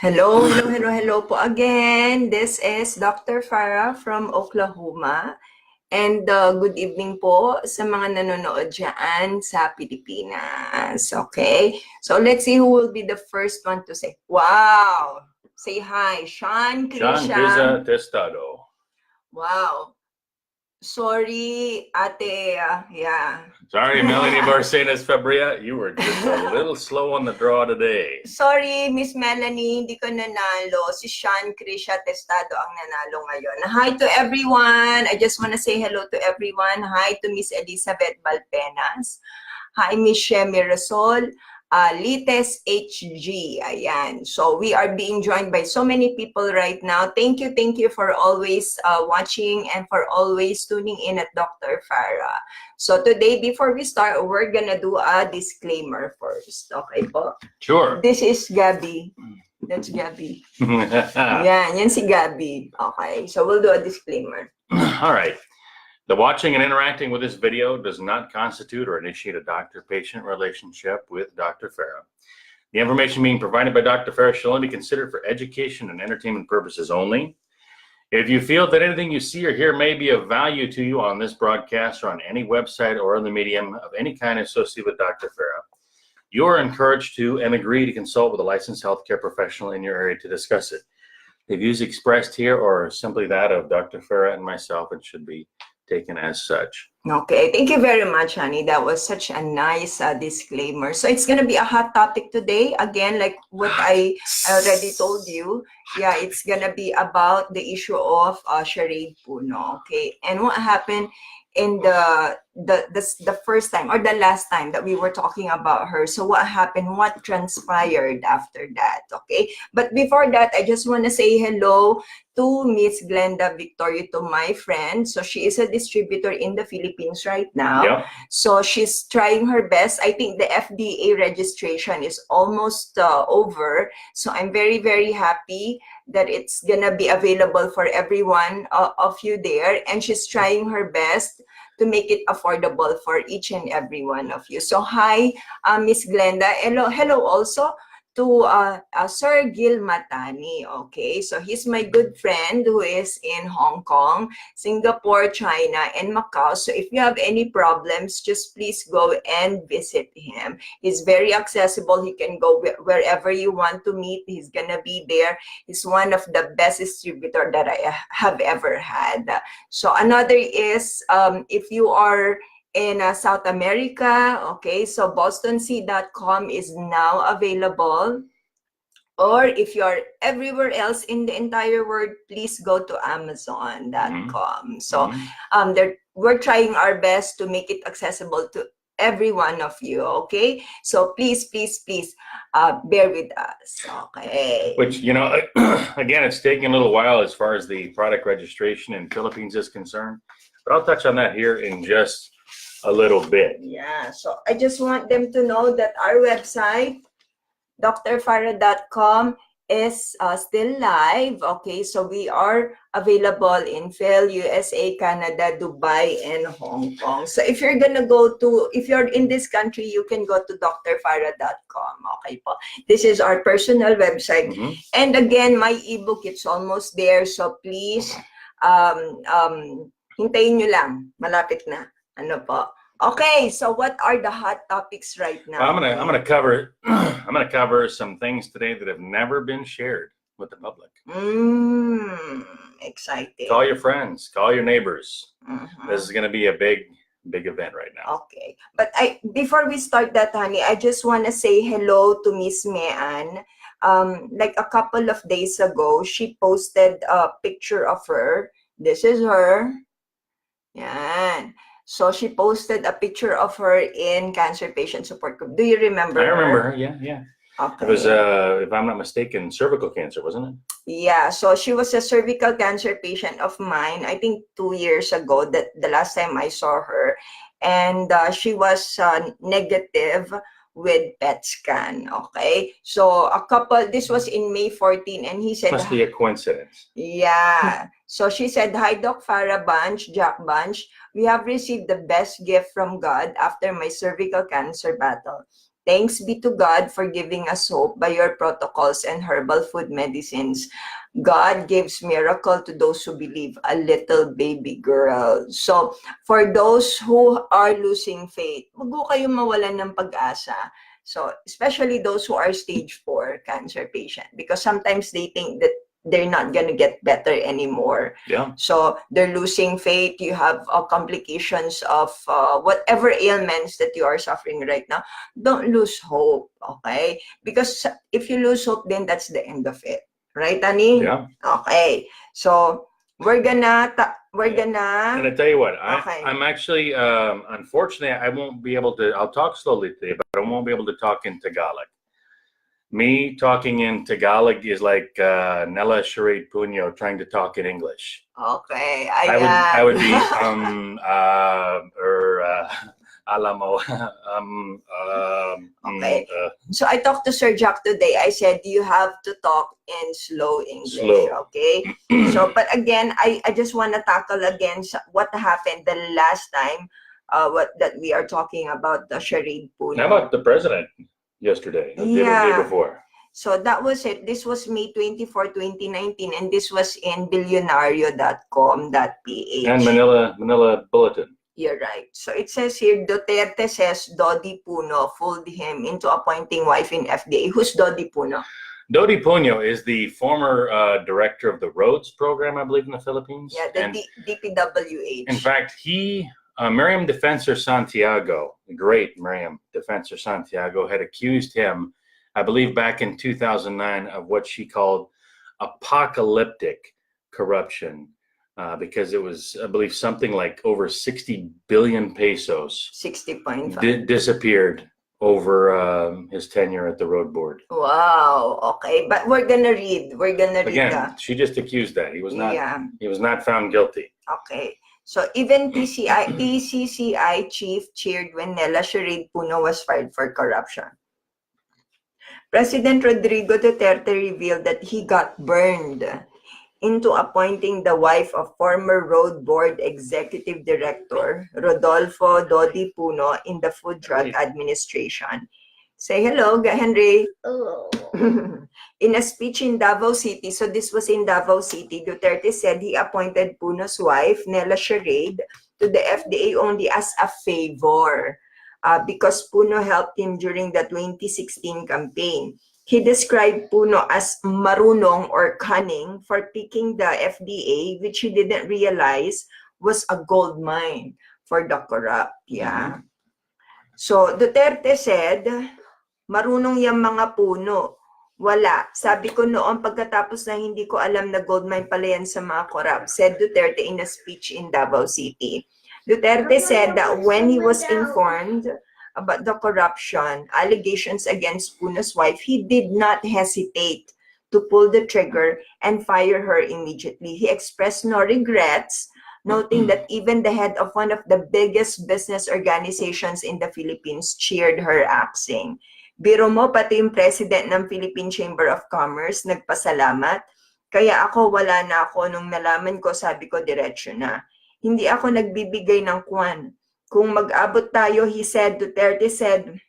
Hello po again. This is Dr. Farrah from Oklahoma. And good evening po sa mga nanonood dyan sa Pilipinas. Okay? So let's see who will be the first one to say, wow! Say hi. Sean Krisha Testado. Wow. Sorry, ate. Yeah. Sorry, Melanie Barcenas Fabria. You were just a little slow on the draw today. Sorry, Miss Melanie, hindi ko nanalo. Si Sean Krisha Testado ang nanalo ngayon. Hi to everyone. I just want to say hello to everyone. Hi to Miss Elizabeth Balpenas. Hi, Miss Shemi Rasol. Lites HG. Ayan. So we are being joined by so many people right now. Thank you for always watching and for always tuning in at Dr. Farrah. So today, before we start, we're gonna do a disclaimer first. Okay po? Sure. This is Gabby. That's Gabby. Yan si Gabby. Okay, so we'll do a disclaimer. All right. The watching and interacting with this video does not constitute or initiate a doctor-patient relationship with Dr. Farrah. The information being provided by Dr. Farrah shall only be considered for education and entertainment purposes only. If you feel that anything you see or hear may be of value to you on this broadcast or on any website or in the medium of any kind associated with Dr. Farrah, you are encouraged to and agree to consult with a licensed healthcare professional in your area to discuss it. The views expressed here are simply that of Dr. Farrah and myself and should be taken as such. Okay, thank you very much, honey. That was such a nice disclaimer. So it's going to be a hot topic today. Again, like what I already told you, yeah, it's going to be about the issue of Charade Puno, okay? And what happened in the first time or the last time that we were talking about her. So what happened, what transpired after that, okay? But before that, I just want to say hello to Miss Glenda Victoria, to my friend. So she is a distributor in the Philippines right now. Yep. So she's trying her best. I think the FDA registration is almost over. So I'm very happy that it's gonna be available for everyone of you there. And she's trying her best to make it affordable for each and every one of you. So hi, Miss Glenda. Hello also to Sir Gil Matani, okay? So he's my good friend who is in Hong Kong, Singapore, China, and Macau. So if you have any problems, just please go and visit him. He's very accessible. He can go wherever you want to meet. He's gonna be there. He's one of the best distributor that I have ever had. So another is, if you are in South America, okay, so bostonc.com is now available. Or if you're everywhere else in the entire world, please go to amazon.com. So we're trying our best to make it accessible to every one of you, okay? So please bear with us, okay? Which, you know, again, it's taking a little while as far as the product registration in Philippines is concerned. But I'll touch on that here in just a little bit. Yeah, so I just want them to know that our website, drfarrah.com, is still live. Okay, so we are available in Phil, USA, Canada, Dubai, and Hong Kong. So if you're gonna if you're in this country, you can go to drfarrah.com. Okay po. This is our personal website. And again, my ebook, it's almost there. So please, hintayin nyo lang. Malapit na. Ano po? Okay, so what are the hot topics right now? Well, I'm gonna cover some things today that have never been shared with the public. Exciting. Call your friends, call your neighbors. This is gonna be a big event right now. Okay, but before we start that, honey, I just want to say hello to Miss Mean. Like a couple of days ago, she posted a picture of her. This is her. Yan. So she posted a picture of her in Cancer Patient Support Group. Do you remember her? I remember her, yeah. Okay. It was, if I'm not mistaken, cervical cancer, wasn't it? Yeah, so she was a cervical cancer patient of mine, I think 2 years ago, that the last time I saw her. And she was negative with PET scan, okay? So this was in May 14, and he said— Must be a coincidence. Yeah. So she said, "Hi, Doc Farrah Bunch, Jack Bunch. We have received the best gift from God after my cervical cancer battle. Thanks be to God for giving us hope by your protocols and herbal food medicines. God gives miracle to those who believe, a little baby girl. So, for those who are losing faith, wag po kayong mawalan ng pag-asa. So, especially those who are stage 4 cancer patient, because sometimes they think that they're not going to get better anymore. Yeah. So they're losing faith. You have complications of whatever ailments that you are suffering right now. Don't lose hope, okay? Because if you lose hope, then that's the end of it. Right, Ani? Yeah. Okay. So we're gonna... And I tell you what, Okay. I'm actually, unfortunately, I won't be able to, I'll talk slowly today, but I won't be able to talk in Tagalog. Me talking in Tagalog is like Nella Charade Puno trying to talk in English. Okay. I would be alam mo Okay. So I talked to Sir Jack today. I said you have to talk in slow English. Slow. Okay. So, but again, I just want to tackle again what happened the last time. What that we are talking about, the Charade Puno. How about the president yesterday? The day before. So that was it. This was May 24, 2019, and this was in billionario.com.ph. And Manila Bulletin. You're right. So it says here, Duterte says Dodi Puno fooled him into appointing wife in FDA. Who's Dodi Puno? Dodi Puno is the former director of the roads program, I believe, in the Philippines. Yeah, the DPWH. In fact, Miriam Defensor Santiago, the great Miriam Defensor Santiago, had accused him, I believe back in 2009, of what she called apocalyptic corruption. Because it was, I believe, something like over 60 billion pesos 60.5 disappeared over his tenure at the road board. Wow. Okay, but we're gonna read. Again, she just accused that he was not. Yeah. He was not found guilty. Okay. So even PCCI chief cheered when Nella Charade Puno was fired for corruption. President Rodrigo Duterte revealed that he got burned into appointing the wife of former Road Board Executive Director Rodolfo Dodi Puno in the Food Drug Administration. Say hello, Henry. Hello. In a speech in Davao City, so this was in Davao City, Duterte said he appointed Puno's wife, Nella Charade, to the FDA only as a favor because Puno helped him during the 2016 campaign. He described Puno as marunong or cunning for picking the FDA, which he didn't realize was a gold mine for the corrupt. Yeah. Mm-hmm. So Duterte said, marunong yung mga Puno. Wala. Sabi ko noon pagkatapos na hindi ko alam na gold mine pala yan sa mga corrupt, said Duterte in a speech in Davao City. Duterte said that when he was informed about the corruption allegations against Puno's wife, he did not hesitate to pull the trigger and fire her immediately. He expressed no regrets, noting that even the head of one of the biggest business organizations in the Philippines cheered her axing. Biro mo, pati yung president ng Philippine Chamber of Commerce nagpasalamat. Kaya ako, wala na ako. Nung nalaman ko, sabi ko, diretso na. Hindi ako nagbibigay ng kwan. Kung mag-abot tayo, Duterte said,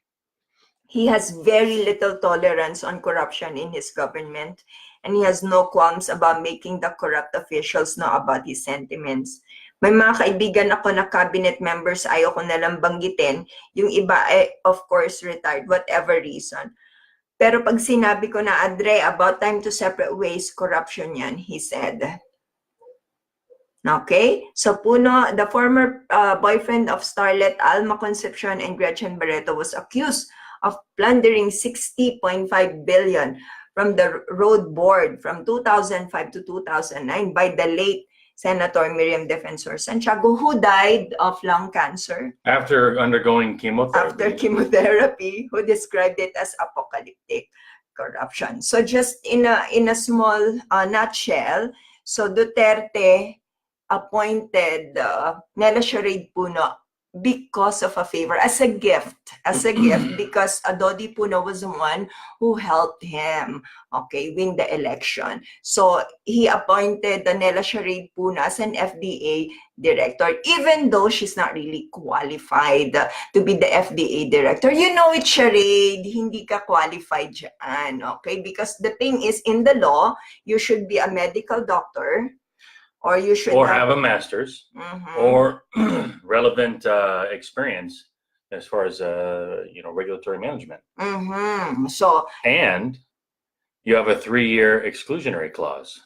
he has very little tolerance on corruption in his government, and he has no qualms about making the corrupt officials know about his sentiments. May mga kaibigan ako na cabinet members, ayaw ko nalang banggitin, yung iba ay, of course, retired, whatever reason. Pero pag sinabi ko na, Adre, about time to separate ways, corruption yan, he said. Okay, so Puno, the former boyfriend of starlet Alma Concepcion and Gretchen Barreto, was accused of plundering 60.5 billion from the road board from 2005 to 2009 by the late Senator Miriam Defensor Santiago, who died of lung cancer after undergoing chemotherapy. Who described it as apocalyptic corruption. So just in a small nutshell, so Duterte appointed Nella Charade Puno because of a favor, as a gift, because Dodi Puno was the one who helped him, okay, win the election. So he appointed Nella Charade Puno as an FDA director, even though she's not really qualified to be the FDA director. You know it, Charade, hindi ka qualified dyan, okay? Because the thing is, in the law, you should be a medical doctor, or you should have a master's, or relevant experience as far as regulatory management. So, and you have a 3-year exclusionary clause.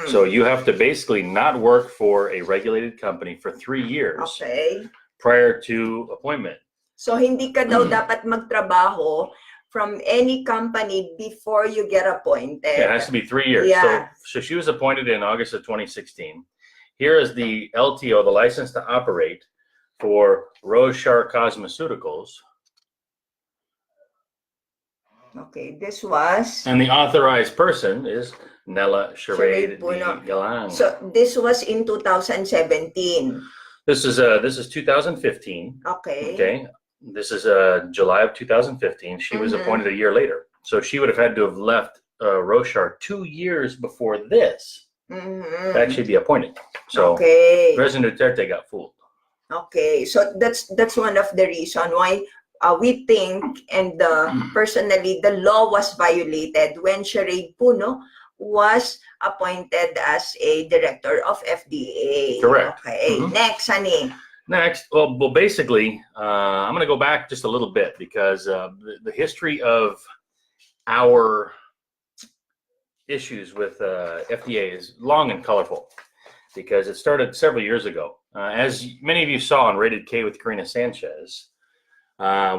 So you have to basically not work for a regulated company for 3 years, okay, prior to appointment. So hindi ka daw dapat magtrabaho from any company before you get appointed. Yeah, it has to be 3 years. Yeah. So she was appointed in August of 2016. Here is the LTO, the license to operate for Rochar Cosmeceuticals. Okay, this was. And the authorized person is Nella Charade Puno. So this was in 2017. This is 2015. Okay. Okay. This is July of 2015. She was appointed a year later. So she would have had to have left Rochar 2 years before this to actually be appointed. So President Duterte got fooled. Okay, so that's one of the reasons why we think, and personally, the law was violated when Charade Puno was appointed as a director of FDA. Correct. Okay, next, honey. Next, well, basically, I'm going to go back just a little bit because the history of our issues with FDA is long and colorful, because it started several years ago. As many of you saw on Rated K with Karina Sanchez,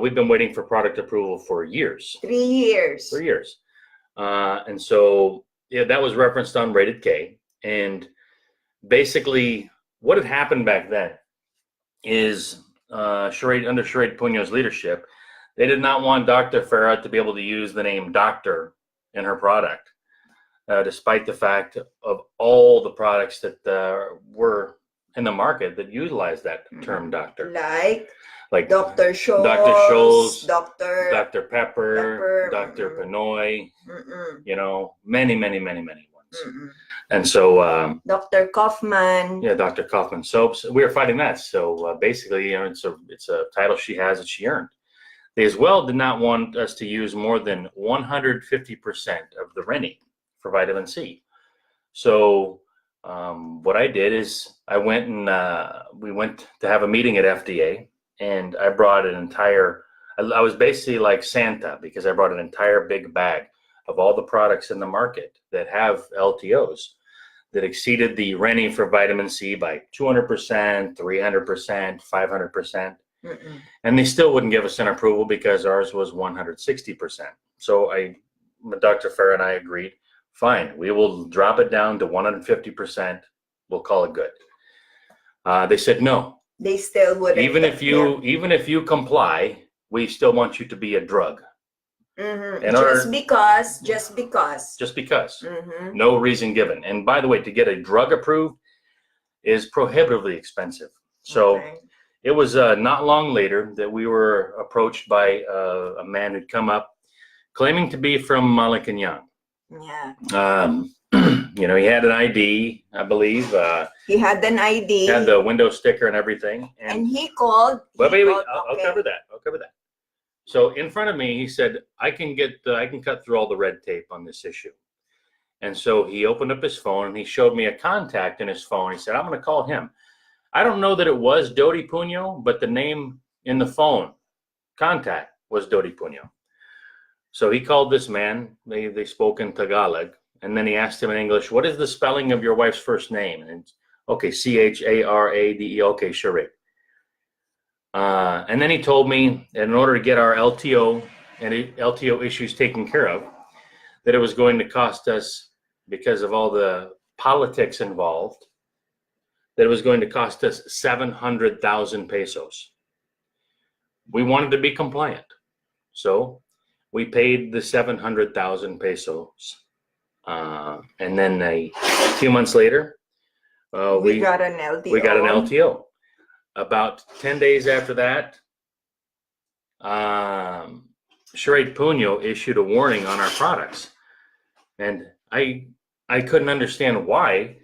we've been waiting for product approval for years. 3 years. 3 years. And so that was referenced on Rated K. And basically, what had happened back then is under Charade Puno's leadership, they did not want Dr. Farrah to be able to use the name doctor in her product, despite the fact of all the products that were in the market that utilized that term doctor. Like Dr. Scholl's, Dr. Pepper, Dr. Pinoy, many ones. And so Dr. Kaufman. Yeah, Dr. Kaufman soaps. We were fighting that. So basically, it's a title she has that she earned. They as well did not want us to use more than 150% of the Rennie for vitamin C. So what I did is I went and we went to have a meeting at FDA, and I brought an entire. I was basically like Santa, because I brought an entire big bag of all the products in the market that have LTOs that exceeded the Rennie for vitamin C by 200%, 300%, 500%. And they still wouldn't give us an approval because ours was 160%. So Dr. Farrah and I agreed, fine, we will drop it down to 150%. We'll call it good. They said no. They still wouldn't. Even if you comply, we still want you to be a drug. Just because. No reason given. And by the way, to get a drug approved is prohibitively expensive. So it was not long later that we were approached by a man who'd come up claiming to be from Malacanang. Yeah. He had an ID, I believe. He had an ID. Had the window sticker and everything. And he called. Well, I'll cover that. So in front of me, he said, I can cut through all the red tape on this issue. And so he opened up his phone and he showed me a contact in his phone. He said, I'm going to call him. I don't know that it was Dodi Puno, but the name in the phone contact was Dodi Puno. So he called this man. They spoke in Tagalog. And then he asked him in English, what is the spelling of your wife's first name? And okay, Charade. Okay, Charade. And then he told me that in order to get our LTO and LTO issues taken care of, that it was going to cost us, because of all the politics involved, that it was going to cost us 700,000 pesos. We wanted to be compliant. So we paid the 700,000 pesos. And then a few months later, we got an LTO. about 10 days after that, Charade Puno issued a warning on our products. And I couldn't understand why.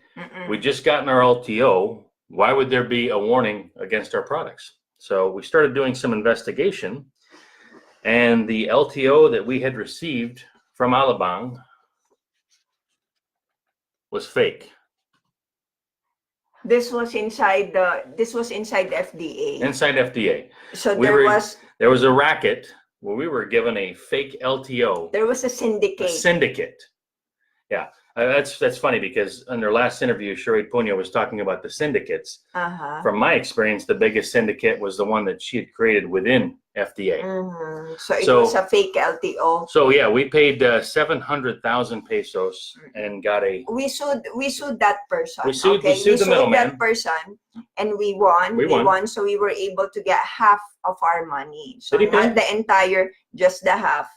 We just gotten our LTO. Why would there be a warning against our products? So we started doing some investigation, and the LTO that we had received from Alabang was fake. This was inside the FDA. Inside FDA. So there was a racket where we were given a fake LTO. There was a syndicate. A syndicate. Yeah. That's funny because in their last interview, Charade Puno was talking about the syndicates. From my experience, the biggest syndicate was the one that she had created within FDA. So it was a fake LTO. So yeah, we paid 700,000 pesos and got a. We sued that person. We sued the middleman. That person, and we won. We won. So we were able to get half of our money. So not the entire, just the half.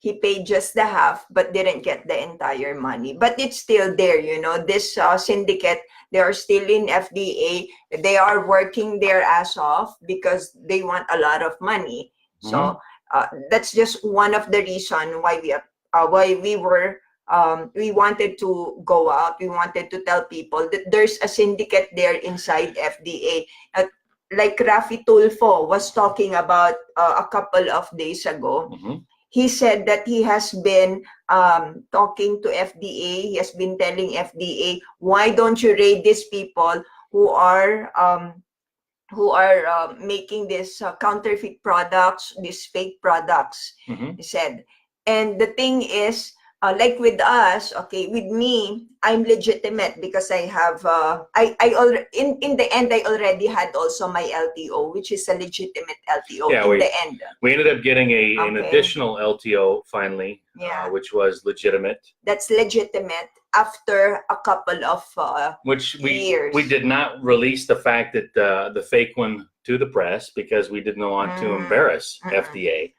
He paid just the half, but didn't get the entire money. But it's still there, you know. This syndicate, they are still in FDA. They are working their ass off because they want a lot of money. So that's just one of the reasons why we wanted to go out. We wanted to tell people that there's a syndicate there inside FDA. Like Rafi Tulfo was talking about a couple of days ago. He said that he has been talking to FDA. He has been telling FDA, why don't you raid these people who are making these counterfeit products, these fake products, he said. And the thing is, like with us, okay, with me, I'm legitimate because I have, in the end, I already had also my LTO, which is a legitimate LTO in the end. We ended up getting an additional LTO finally, which was legitimate. That's legitimate after a couple of years. We did not release the fact that the fake one to the press because we didn't want to embarrass FDA.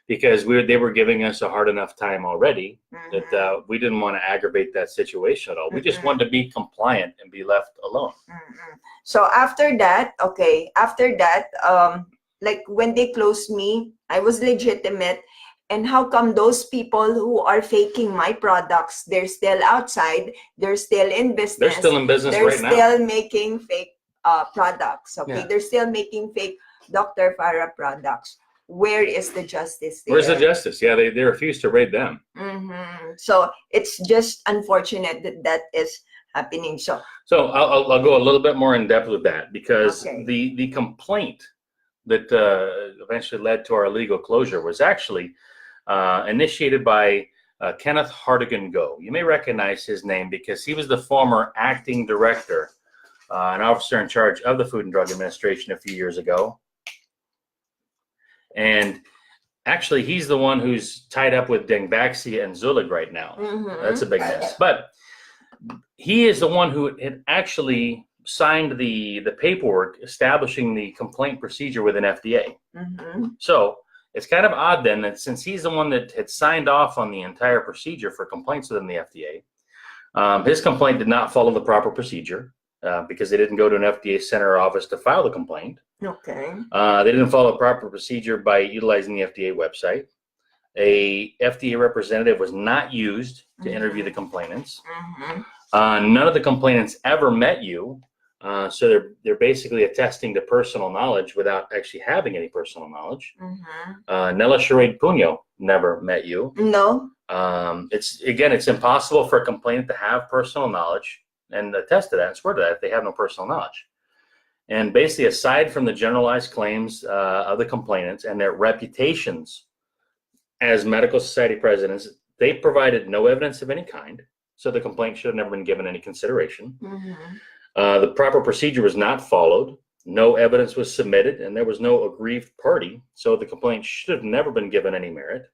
Because they were giving us a hard enough time already that we didn't want to aggravate that situation at all. We just wanted to be compliant and be left alone. So after that, like when they closed me, I was legitimate. And how come those people who are faking my products, they're still outside, they're still in business. They're still in business right now. They're still making fake products, okay? Yeah. They're still making fake Dr. Farrah products. Where is the justice there? Where's the justice? Yeah, they refuse to raid them. So it's just unfortunate that is happening. So I'll go a little bit more in depth with that because the complaint that eventually led to our legal closure was actually initiated by Kenneth Hartigan Go. You may recognize his name because he was the former acting director, an officer in charge of the Food and Drug Administration a few years ago. And actually, he's the one who's tied up with Dengbaxia and Zulig right now. That's a big mess. But he is the one who had actually signed the paperwork establishing the complaint procedure within FDA. So it's kind of odd then that since he's the one that had signed off on the entire procedure for complaints within the FDA, his complaint did not follow the proper procedure because they didn't go to an FDA center or office to file the complaint. They didn't follow a proper procedure by utilizing the FDA website. A FDA representative was not used to interview the complainants. None of the complainants ever met you. So they're basically attesting to personal knowledge without actually having any personal knowledge. Nella Charade Puno never met you. No. It's impossible for a complainant to have personal knowledge and attest to that and swear to that if they have no personal knowledge. And basically, aside from the generalized claims of the complainants and their reputations as medical society presidents, they provided no evidence of any kind. So the complaint should have never been given any consideration. The proper procedure was not followed. No evidence was submitted, and there was no aggrieved party. So the complaint should have never been given any merit.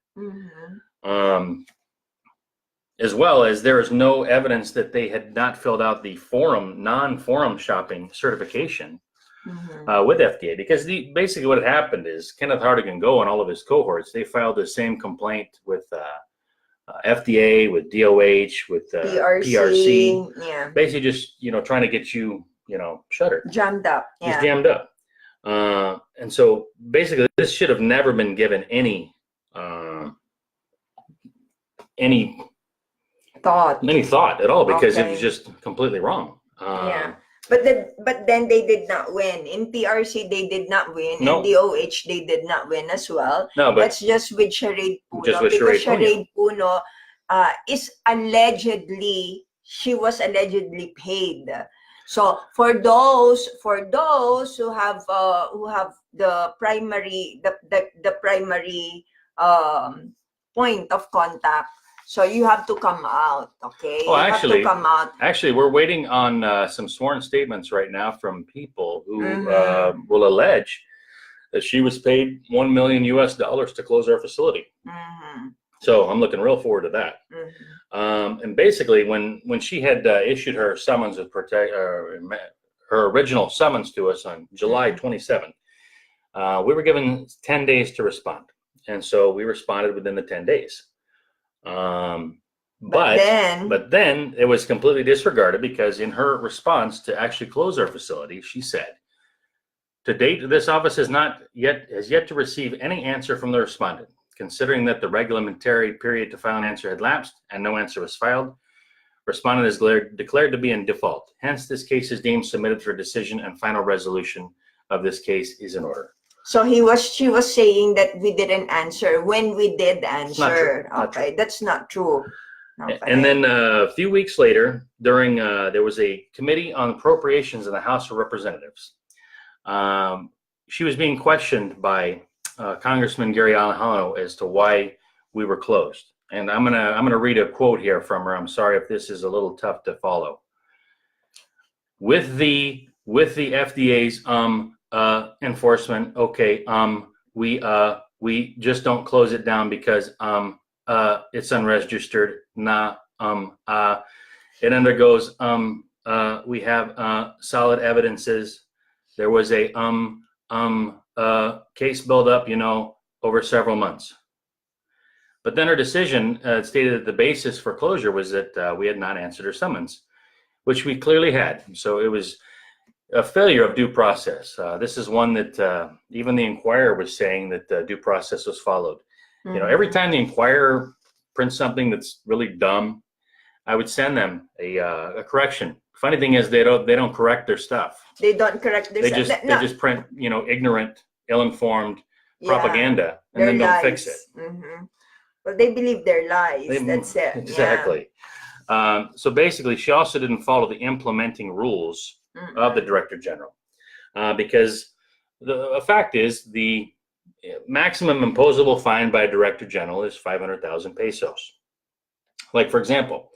As well as there is no evidence that they had not filled out the non-forum shopping certification with FDA. Because basically what had happened is Kenneth Hartigan Go and all of his cohorts, they filed the same complaint with FDA, with DOH, with PRC. Yeah. Basically just, trying to get you, shuttered. Jammed up. Just jammed up. And so basically, this should have never been given any thought at all, because it was just completely wrong. Yeah. But then they did not win. In TRC, they did not win. No. In DOH, they did not win as well. No, but that's just with Charade Puno. just with because Charade Puno is allegedly, she was allegedly paid. So for those who have the primary point of contact, so you have to come out, okay? Oh, you have to come out. Actually, we're waiting on some sworn statements right now from people who Mm-hmm. will allege that she was paid $1 million to close our facility. Mm-hmm. So I'm looking real forward to that. Mm-hmm. And basically, when she had issued her summons of her original summons to us on July 27th, we were given 10 days to respond, and so we responded within the 10 days. But then it was completely disregarded, because in her response to actually close our facility, she said, "To date, this office has yet to receive any answer from the respondent. Considering that the regulatory period to file an answer had lapsed and no answer was filed, respondent is declared to be in default. Hence, this case is deemed submitted for decision, and final resolution of this case is in order." So she was saying that we didn't answer when we did answer. Okay, that's not true. Okay. And then a few weeks later, during there was a committee on appropriations in the House of Representatives. She was being questioned by Congressman Gary Alejandro as to why we were closed. And I'm gonna read a quote here from her. I'm sorry if this is a little tough to follow. With the FDA's enforcement, okay, we just don't close it down because it's unregistered. It undergoes we have solid evidences. There was a case build up, over several months. But then her decision stated that the basis for closure was that we had not answered her summons, which we clearly had. So it was a failure of due process. This is one that even the Inquirer was saying that due process was followed. Mm-hmm. Every time the Inquirer prints something that's really dumb, I would send them a correction. Funny thing is, they don't correct their stuff. They don't correct their stuff. They just print ignorant, ill-informed propaganda, and then don't fix it. Mm-hmm. Well, they believe their lies. That's it. Exactly. Yeah. So basically, she also didn't follow the implementing rules of the Director General, because the fact is, the maximum imposable fine by a Director General is 500,000 pesos. Like, for example,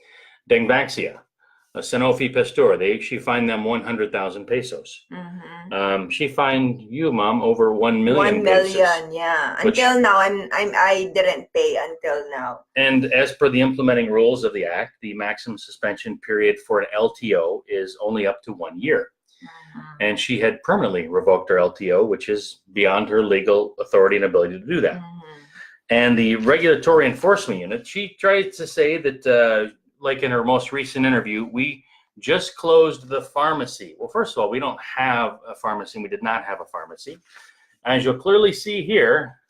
Dengvaxia, Sanofi Pasteur, she fined them 100,000 pesos. Mm-hmm. She fined you, Mom, over 1 million. 1 million, yeah. Until now, I didn't pay until now. And as per the implementing rules of the Act, the maximum suspension period for an LTO is only up to 1 year. Mm-hmm. And she had permanently revoked her LTO, which is beyond her legal authority and ability to do that. Mm-hmm. And the Regulatory Enforcement Unit, she tried to say that, like in her most recent interview, we just closed the pharmacy. Well, first of all, we don't have a pharmacy. We did not have a pharmacy. As you'll closely see here,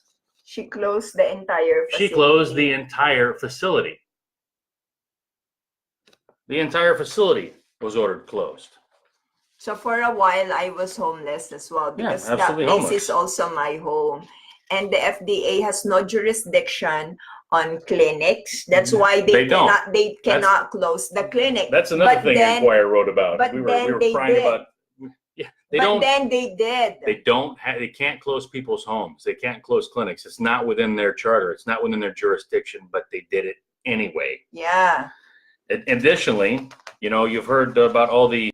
she closed the entire facility. She closed the entire facility. The entire facility was ordered closed. So for a while, I was homeless as well, because that place is also my home. And the FDA has no jurisdiction on clinics. That's why they cannot close the clinic. That's another thing the Inquirer wrote about. But we were crying about. Yeah, then they did. They can't close people's homes. They can't close clinics. It's not within their charter. It's not within their jurisdiction, but they did it anyway. Yeah. Additionally, you've heard about all the